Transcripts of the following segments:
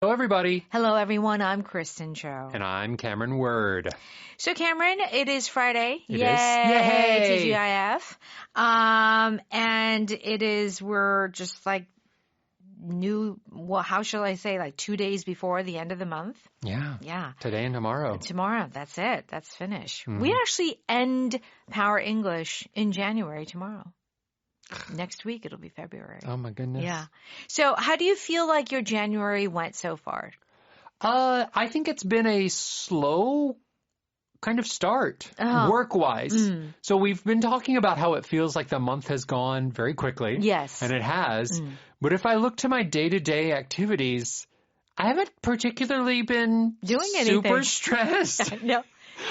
Hello, everybody. Hello, everyone. I'm Kristen Cho. And I'm Cameron Word. So, Cameron, it is Friday. It Yay! is. Yay! TGIF. And we're just like how shall I say, like 2 days before the end of the month? Yeah. Today and tomorrow. Tomorrow. That's it. That's finished. We actually end Power English in January tomorrow. Next week, it'll be February. Oh, my goodness. Yeah. So how do you feel like your January went so far? I think it's been a slow kind of start, work-wise. So we've been talking about how it feels like the month has gone very quickly. Yes. And it has. But if I look to my day-to-day activities, I haven't particularly been doing super stressed. No.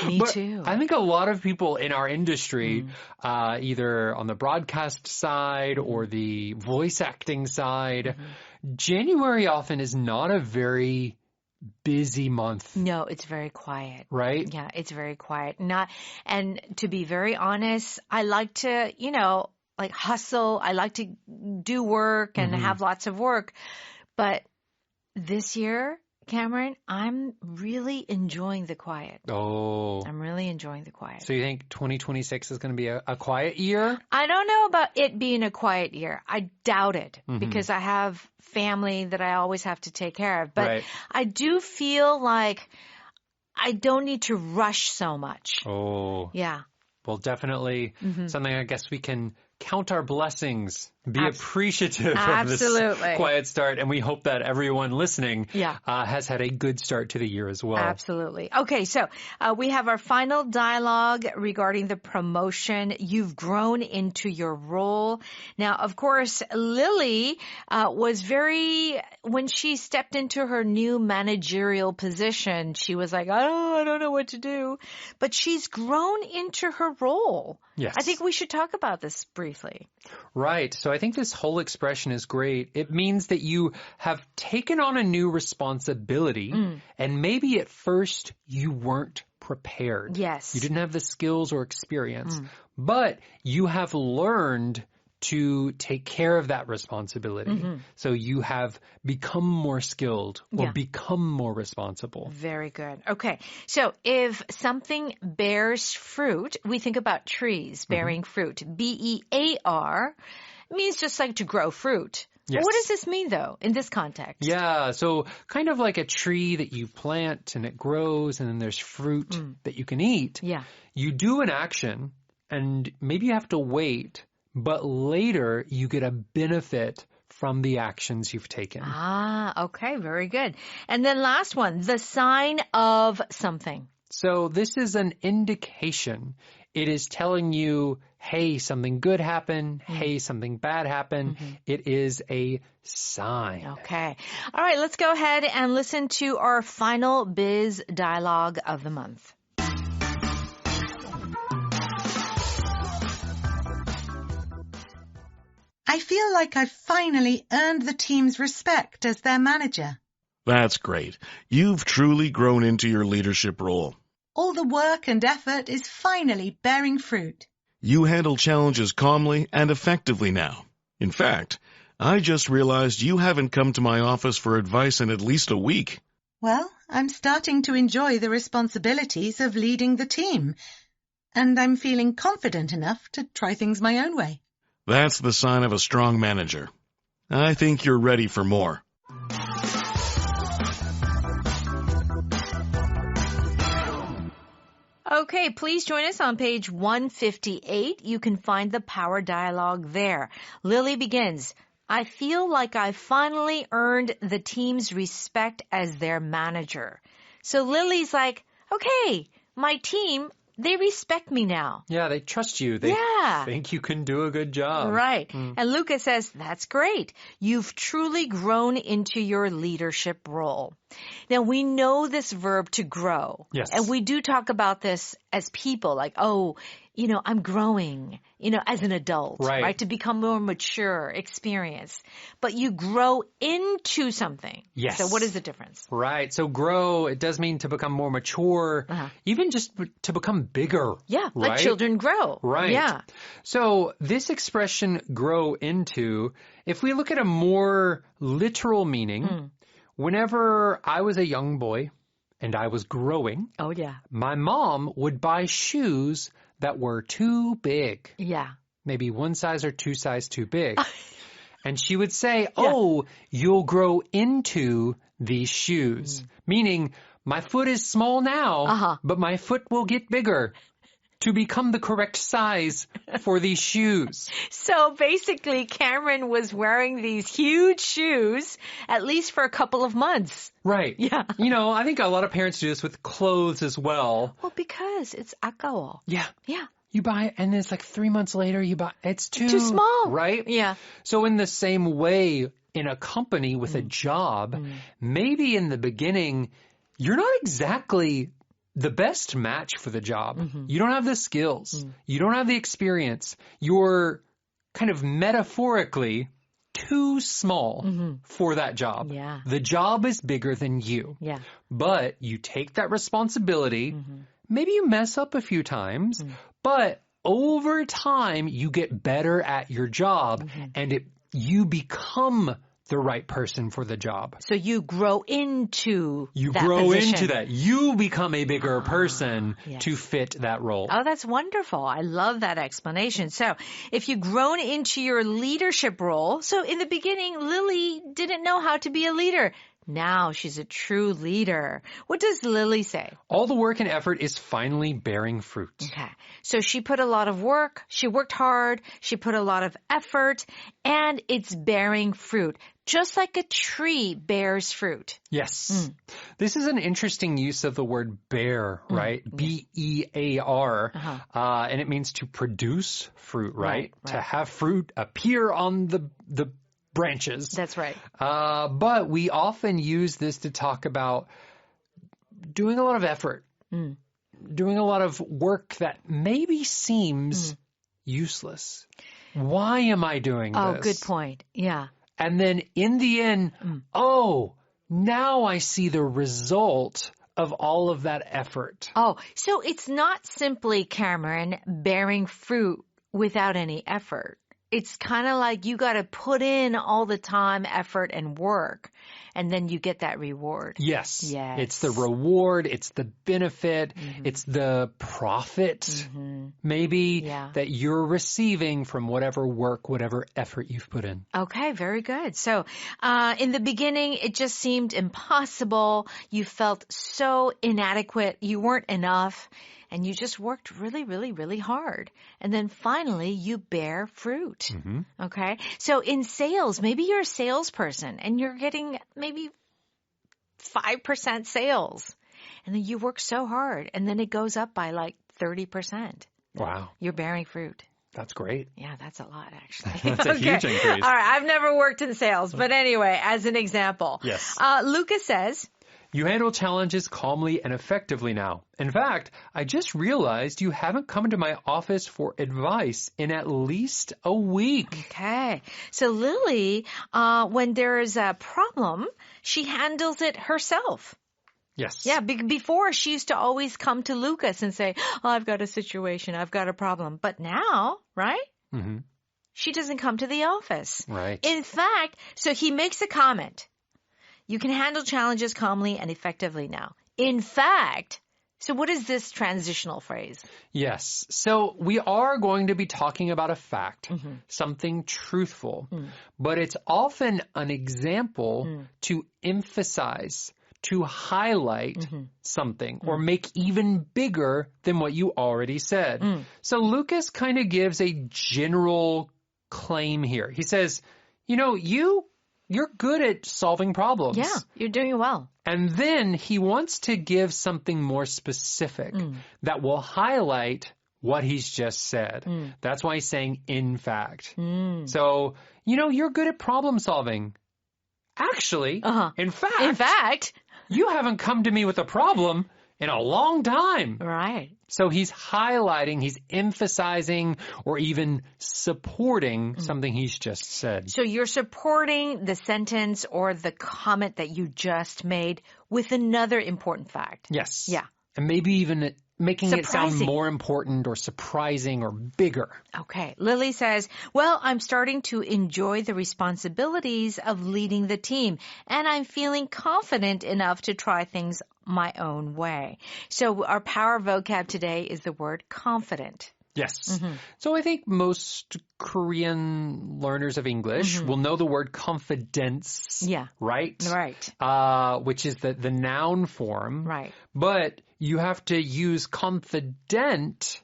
Me too. I think a lot of people in our industry, either on the broadcast side or the voice acting side, January often is not a very busy month. No, it's very quiet. Right? Yeah, it's very quiet. And to be very honest, I like to, like hustle. I like to do work and have lots of work. But this year, Cameron, I'm really enjoying the quiet. Oh. I'm really enjoying the quiet. So you think 2026 is going to be a quiet year? I don't know about it being a quiet year. I doubt it because I have family that I always have to take care of. But I do feel like I don't need to rush so much. Oh. Yeah. Well, definitely something I guess we can count our blessings, be appreciative of this quiet start, and we hope that everyone listening has had a good start to the year as well. Absolutely. Okay, so we have our final dialogue regarding the promotion. You've grown into your role. Now, of course, Lily was when she stepped into her new managerial position, she was like, I don't know what to do. But she's grown into her role. Yes. I think we should talk about this briefly. Right. So I think this whole expression is great. It means that you have taken on a new responsibility and maybe at first you weren't prepared. Yes. You didn't have the skills or experience, but you have learned to take care of that responsibility. So you have become more skilled or become more responsible. Very good. Okay. So if something bears fruit, we think about trees bearing fruit. B-E-A-R means just like to grow fruit. Yes. What does this mean, though, in this context? Yeah, so kind of like a tree that you plant and it grows and then there's fruit that you can eat. Yeah. You do an action and maybe you have to wait, but later you get a benefit from the actions you've taken. Ah, okay, very good. And then last one, the sign of something. So this is an indication. It is telling you, hey, something good happened. Hey, something bad happened. It is a sign. Okay. All right, let's go ahead and listen to our final biz dialogue of the month. I feel like I've finally earned the team's respect as their manager. That's great. You've truly grown into your leadership role. All the work and effort is finally bearing fruit. You handle challenges calmly and effectively now. In fact, I just realized you haven't come to my office for advice in at least a week. Well, I'm starting to enjoy the responsibilities of leading the team, and I'm feeling confident enough to try things my own way. That's the sign of a strong manager. I think you're ready for more. Okay, please join us on page 158. You can find the power dialogue there. Lily begins, I feel like I finally earned the team's respect as their manager. So Lily's like, okay, my team, they respect me now. Yeah, they trust you. They think you can do a good job. Right. And Lucas says, that's great. You've truly grown into your leadership role. Now, we know this verb to grow. Yes. And we do talk about this as people, like, I'm growing, as an adult, right? To become more mature, experienced. But you grow into something. Yes. So what is the difference? Right. So grow, it does mean to become more mature, even just to become bigger. Yeah, right? like children grow. Right. Yeah. So this expression, grow into, if we look at a more literal meaning, Whenever I was a young boy and I was growing, Oh, yeah. my mom would buy shoes that were too big. Yeah. Maybe one size or two size too big. And she would say, oh, you'll grow into these shoes. Meaning, my foot is small now, but my foot will get bigger to become the correct size for these shoes. So basically, Cameron was wearing these huge shoes, at least for a couple of months. Right. Yeah. You know, I think a lot of parents do this with clothes as well. Well, because it's 아까워. Yeah. Yeah. You buy it, and then it's like 3 months later, you buy it's too small. Right? Yeah. So in the same way, in a company with a job, maybe in the beginning, you're not exactly the best match for the job. You don't have the skills. You don't have the experience. You're kind of metaphorically too small for that job. Yeah. The job is bigger than you. Yeah. But you take that responsibility. Maybe you mess up a few times, but over time you get better at your job and you become the right person for the job. So you grow into You that grow position. into that. You become a bigger person yes. to fit that role. Oh, that's wonderful. I love that explanation. So if you've grown into your leadership role, so in the beginning, Lily didn't know how to be a leader. Now she's a true leader. What does Lily say? All the work and effort is finally bearing fruit. Okay. So she put a lot of work. She worked hard. She put a lot of effort, and it's bearing fruit. Just like a tree bears fruit. Yes. This is an interesting use of the word bear, right? B-E-A-R. And it means to produce fruit, right? To have fruit appear on the branches. That's right. But we often use this to talk about doing a lot of effort, doing a lot of work that maybe seems useless. Why am I doing this? Oh, good point. Yeah. And then in the end, oh, now I see the result of all of that effort. Oh, so it's not simply, Cameron, bearing fruit without any effort. It's kind of like you got to put in all the time, effort, and work, and then you get that reward. Yes. Yes. It's the reward. It's the benefit. It's the profit, maybe, that you're receiving from whatever work, whatever effort you've put in. Okay, very good. So in the beginning, it just seemed impossible. You felt so inadequate. You weren't enough. And you just worked really, really, really hard. And then finally, you bear fruit. Okay? So in sales, maybe you're a salesperson and you're getting maybe 5% sales. And then you work so hard. And then it goes up by like 30%. Wow. You're bearing fruit. That's great. Yeah, that's a lot, actually. That's a huge increase. All right. I've never worked in sales. But anyway, as an example. Yes. Lucas says, you handle challenges calmly and effectively now. In fact, I just realized you haven't come to my office for advice in at least a week. Okay. So Lily, when there is a problem, she handles it herself. Yes. Yeah, before she used to always come to Lucas and say, oh, I've got a situation, I've got a problem. But now, right? She doesn't come to the office. Right. In fact, so he makes a comment. You can handle challenges calmly and effectively now. In fact, so what is this transitional phrase? Yes. So we are going to be talking about a fact, something truthful, but it's often an example to emphasize, to highlight something or make even bigger than what you already said. So Lucas kind of gives a general claim here. He says, you know, you're good at solving problems. Yeah, you're doing well. And then he wants to give something more specific that will highlight what he's just said. That's why he's saying, in fact. So, you know, you're good at problem solving. Actually, in fact, you haven't come to me with a problem in a long time. Right. So he's highlighting, he's emphasizing, or even supporting something he's just said. So you're supporting the sentence or the comment that you just made with another important fact. Yes. Yeah. And maybe even making it sound Surprising. more important or surprising or bigger. Okay. Lily says, well, I'm starting to enjoy the responsibilities of leading the team, and I'm feeling confident enough to try things my own way. So our power vocab today is the word confident. Yes. So I think most Korean learners of English will know the word confidence, Yeah. right? Right. Which is the noun form. Right. But you have to use confident.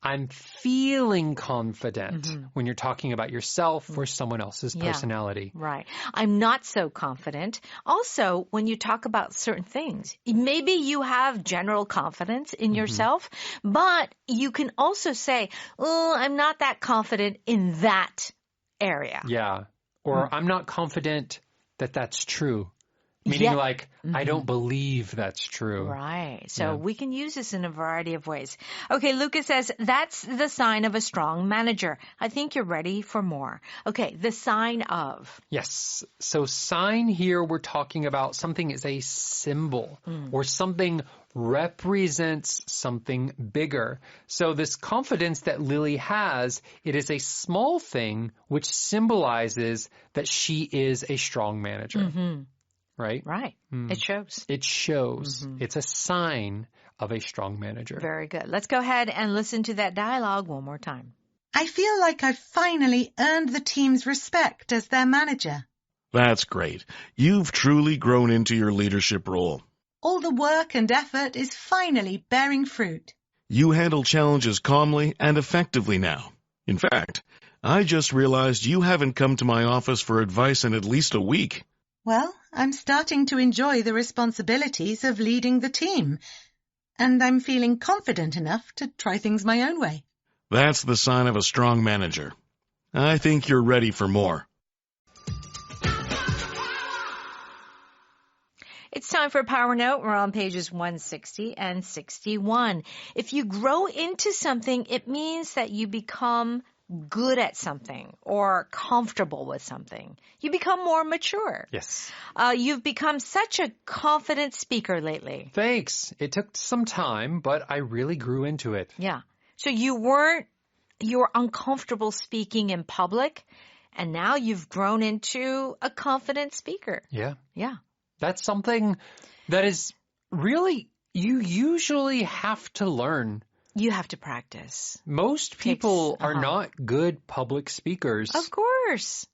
I'm feeling confident when you're talking about yourself or someone else's personality. Right. I'm not so confident. Also, when you talk about certain things, maybe you have general confidence in yourself, but you can also say, oh, I'm not that confident in that area. Yeah. Or I'm not confident that that's true. Meaning like, I don't believe that's true. Right. So we can use this in a variety of ways. Okay, Lucas says, that's the sign of a strong manager. I think you're ready for more. Okay, the sign of. Yes. So sign here, we're talking about something is a symbol or something represents something bigger. So this confidence that Lily has, it is a small thing which symbolizes that she is a strong manager. Right? Right. It shows. It shows. It's a sign of a strong manager. Very good. Let's go ahead and listen to that dialogue one more time. I feel like I've finally earned the team's respect as their manager. That's great. You've truly grown into your leadership role. All the work and effort is finally bearing fruit. You handle challenges calmly and effectively now. In fact, I just realized you haven't come to my office for advice in at least a week. Well, I'm starting to enjoy the responsibilities of leading the team, and I'm feeling confident enough to try things my own way. That's the sign of a strong manager. I think you're ready for more. It's time for Power Note. We're on pages 160 and 61. If you grow into something, it means that you become good at something or comfortable with something. You become more mature. Yes. You've become such a confident speaker lately. Thanks. It took some time, but I really grew into it. Yeah. So you were uncomfortable speaking in public, and now you've grown into a confident speaker. Yeah. Yeah. That's something that is really, you usually have to learn. You have to practice. Most people are not good public speakers. Of course.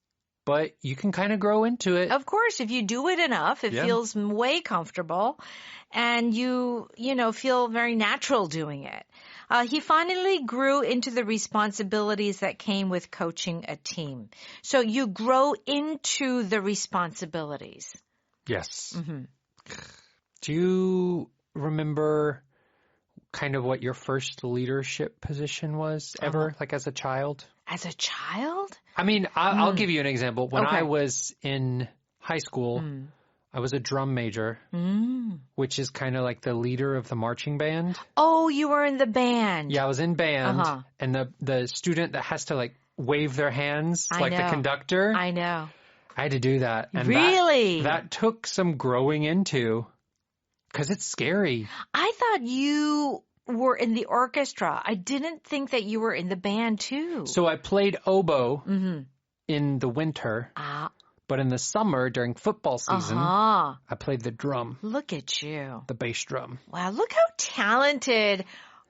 But you can kind of grow into it. Of course, if you do it enough, it feels way comfortable and you feel very natural doing it. He finally grew into the responsibilities that came with coaching a team. So you grow into the responsibilities. Yes. Do you remember kind of what your first leadership position was ever, like as a child? As a child? I mean, I'll give you an example. When I was in high school, I was a drum major, which is kind of like the leader of the marching band. Oh, you were in the band. Yeah, I was in band. And the student that has to like wave their hands, like the conductor. I know. I had to do that. And really? That took some growing into, because it's scary. I thought you were in the orchestra. I didn't think that you were in the band too. So I played oboe in the winter, but in the summer during football season, I played the drum. Look at you. The bass drum. Wow, look how talented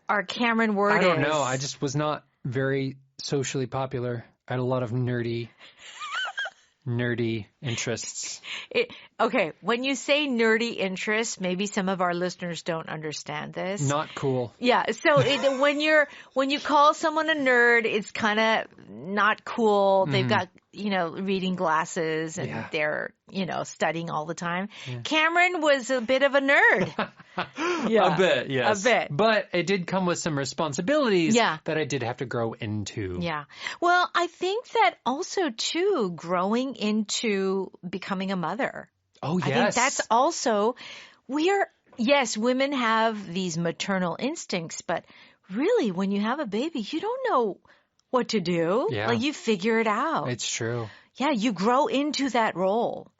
our Cameron Word is. I don't know. I just was not very socially popular. I had a lot of nerdy interests. Okay, when you say nerdy interests, maybe some of our listeners don't understand this. Not cool. Yeah, so when you call someone a nerd, it's kind of not cool. They've got, reading glasses and they're, studying all the time. Yeah. Cameron was a bit of a nerd. Yeah. A bit, yes. A bit. But it did come with some responsibilities that I did have to grow into. Yeah. Well, I think that also, too, growing into becoming a mother. Oh, yes. I think that's also, women have these maternal instincts, but really, when you have a baby, you don't know what to do. Yeah. Like, you figure it out. It's true. Yeah, you grow into that role.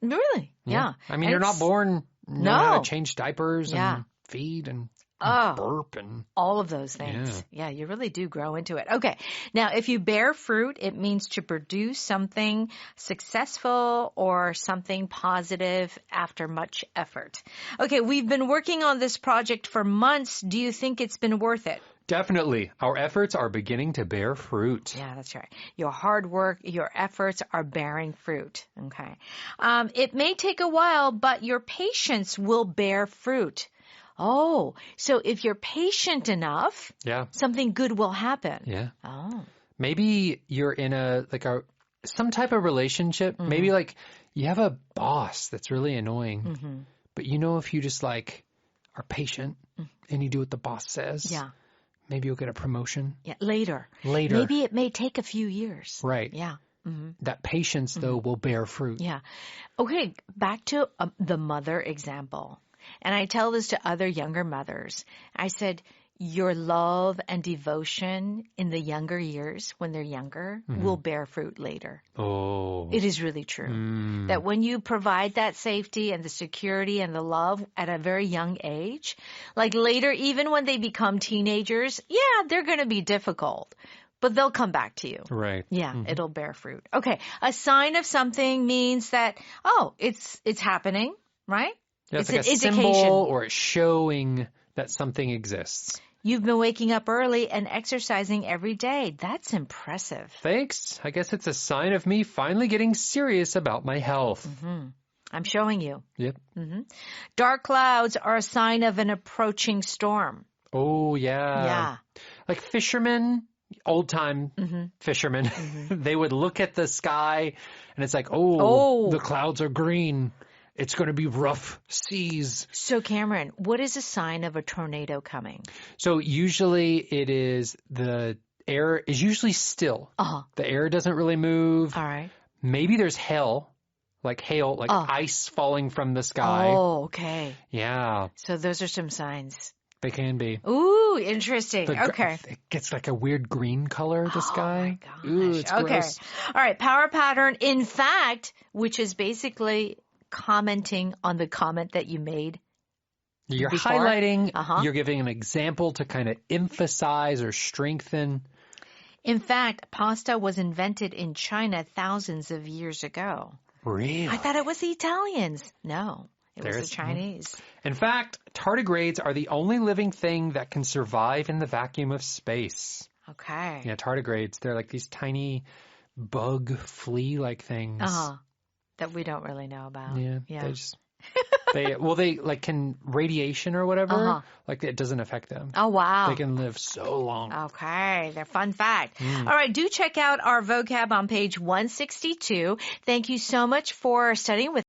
Really? Yeah. I mean, you're not born knowing how to change diapers and feed and burp and all of those things. Yeah, you really do grow into it. Okay. Now, if you bear fruit, it means to produce something successful or something positive after much effort. Okay, we've been working on this project for months. Do you think it's been worth it? Definitely. Our efforts are beginning to bear fruit. Yeah, that's right. Your hard work, your efforts are bearing fruit. Okay. It may take a while, but your patience will bear fruit. Oh, so if you're patient enough, something good will happen. Yeah. Oh. Maybe you're in some type of relationship. Maybe like you have a boss that's really annoying. But if you just like are patient and you do what the boss says. Yeah. Maybe you'll get a promotion. Yeah, later. Maybe it may take a few years. Right. Yeah. That patience, though, will bear fruit. Yeah. Okay, back to the mother example. And I tell this to other younger mothers. I said, your love and devotion in the younger years, when they're younger, will bear fruit later. Oh. It is really true. That when you provide that safety and the security and the love at a very young age, like later, even when they become teenagers, yeah, they're going to be difficult. But they'll come back to you. Right. Yeah, it'll bear fruit. Okay, a sign of something means that, it's happening, right? Yeah, it's like an a symbol or it's showing that something exists. You've been waking up early and exercising every day. That's impressive. Thanks. I guess it's a sign of me finally getting serious about my health. I'm showing you. Yep. Dark clouds are a sign of an approaching storm. Oh, yeah. Yeah. Like fishermen, old-time fishermen, they would look at the sky and it's like, the clouds are green. It's going to be rough seas. So, Cameron, what is a sign of a tornado coming? So, usually it is the air is usually still. The air doesn't really move. All right. Maybe there's hail, like ice falling from the sky. Oh, okay. Yeah. So, those are some signs. They can be. Ooh, interesting. Okay. It gets like a weird green color, the sky. Oh, my gosh. Ooh, it's gross. All right. Power pattern, in fact, which is basically commenting on the comment that you made. You're before. highlighting, you're giving an example to kind of emphasize or strengthen. In fact, pasta was invented in China thousands of years ago. Really? I thought it was the Italians. No, it was the Chinese. In fact, tardigrades are the only living thing that can survive in the vacuum of space. Okay. Yeah, tardigrades, they're like these tiny bug flea-like things. That we don't really know about. Yeah. They just, they like can radiation or whatever, like it doesn't affect them. Oh, wow. They can live so long. Okay. They're fun fact. All right. Do check out our vocab on page 162. Thank you so much for studying with